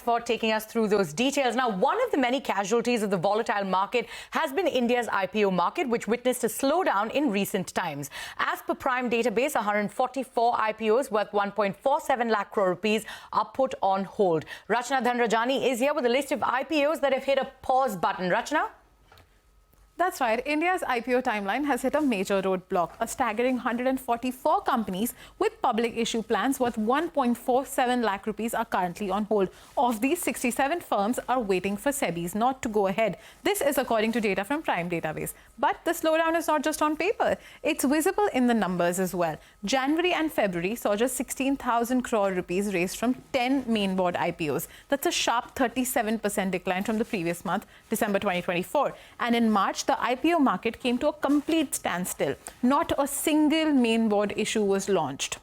for taking us through those details. Now, one of the many casualties of the volatile market has been India's IPO market, which witnessed a slowdown in recent times. As per Prime database, 144 IPOs worth 1.47 lakh crore rupees are put on hold. Rachna Dhanrajani is here with a list of IPOs that have hit a pause button. Rachna? That's right. India's IPO timeline has hit a major roadblock. A staggering 144 companies with public issue plans worth 1.47 lakh rupees are currently on hold. Of these, 67 firms are waiting for SEBI's nod to go ahead. This is according to data from Prime database. But the slowdown is not just on paper. It's visible in the numbers as well. January and February saw just 16,000 crore rupees raised from 10 mainboard IPOs. That's a sharp 37% decline from the previous month, December 2024. And in March, the IPO market came to a complete standstill. Not a single mainboard issue was launched.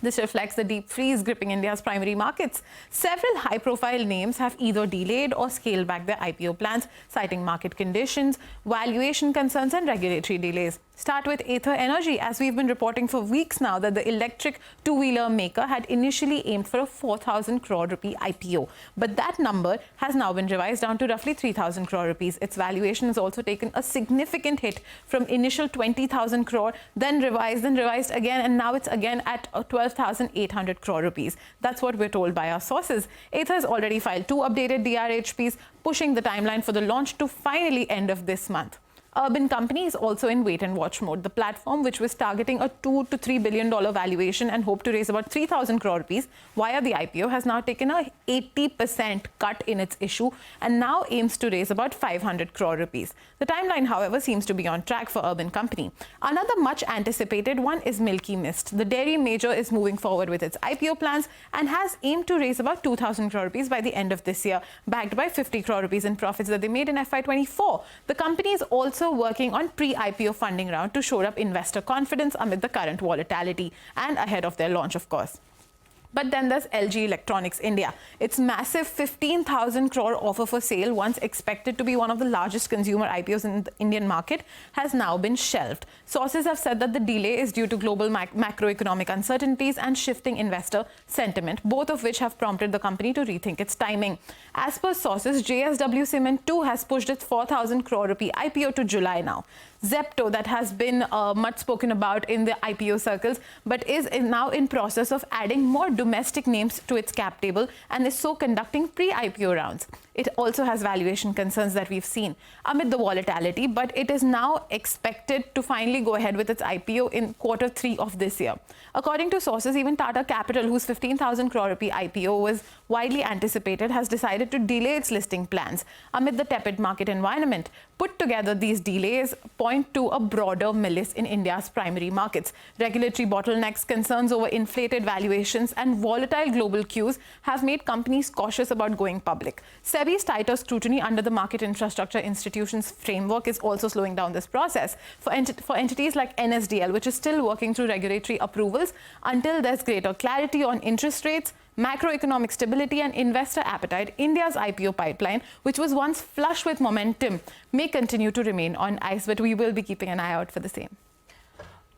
This reflects the deep freeze gripping India's primary markets. Several high-profile names have either delayed or scaled back their IPO plans, citing market conditions, valuation concerns and regulatory delays. Start with Ather Energy, as we've been reporting for weeks now that the electric two-wheeler maker had initially aimed for a 4,000 crore rupee IPO. But that number has now been revised down to roughly 3,000 crore rupees. Its valuation has also taken a significant hit from initial 20,000 crore, then revised again, and now it's again at 12,800 crore rupees. That's what we're told by our sources. Ather has already filed 2 updated DRHPs, pushing the timeline for the launch to finally end of this month. Urban Company is also in wait-and-watch mode. The platform, which was targeting a $2 to $3 billion valuation and hoped to raise about 3,000 crore rupees via the IPO, has now taken a 80% cut in its issue and now aims to raise about 500 crore rupees. The timeline, however, seems to be on track for Urban Company. Another much-anticipated one is Milky Mist. The dairy major is moving forward with its IPO plans and has aimed to raise about 2,000 crore rupees by the end of this year, backed by 50 crore rupees in profits that they made in FY24. The company is also working on pre-IPO funding round to shore up investor confidence amid the current volatility and ahead of their launch, of course. But then there's LG Electronics India. Its massive 15,000 crore offer for sale, once expected to be one of the largest consumer IPOs in the Indian market, has now been shelved. Sources have said that the delay is due to global macroeconomic uncertainties and shifting investor sentiment, both of which have prompted the company to rethink its timing. As per sources, JSW Cement too has pushed its 4,000 crore rupee IPO to July now. Zepto, that has been much spoken about in the IPO circles, but is now in process of adding more domestic names to its cap table and is so conducting pre-IPO rounds. It also has valuation concerns that we've seen amid the volatility, but it is now expected to finally go ahead with its IPO in Q3 of this year. According to sources, even Tata Capital, whose 15,000 crore rupee IPO was widely anticipated, has decided to delay its listing plans amid the tepid market environment. Put together, these delays point to a broader malaise in India's primary markets. Regulatory bottlenecks, concerns over inflated valuations and volatile global cues have made companies cautious about going public. SEBI's tighter scrutiny under the Market Infrastructure Institutions framework is also slowing down this process. For entities like NSDL, which is still working through regulatory approvals, until there's greater clarity on interest rates, macroeconomic stability and investor appetite, India's IPO pipeline, which was once flush with momentum, may continue to remain on ice, but we will be keeping an eye out for the same.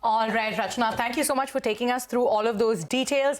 All right, Rachna, thank you so much for taking us through all of those details.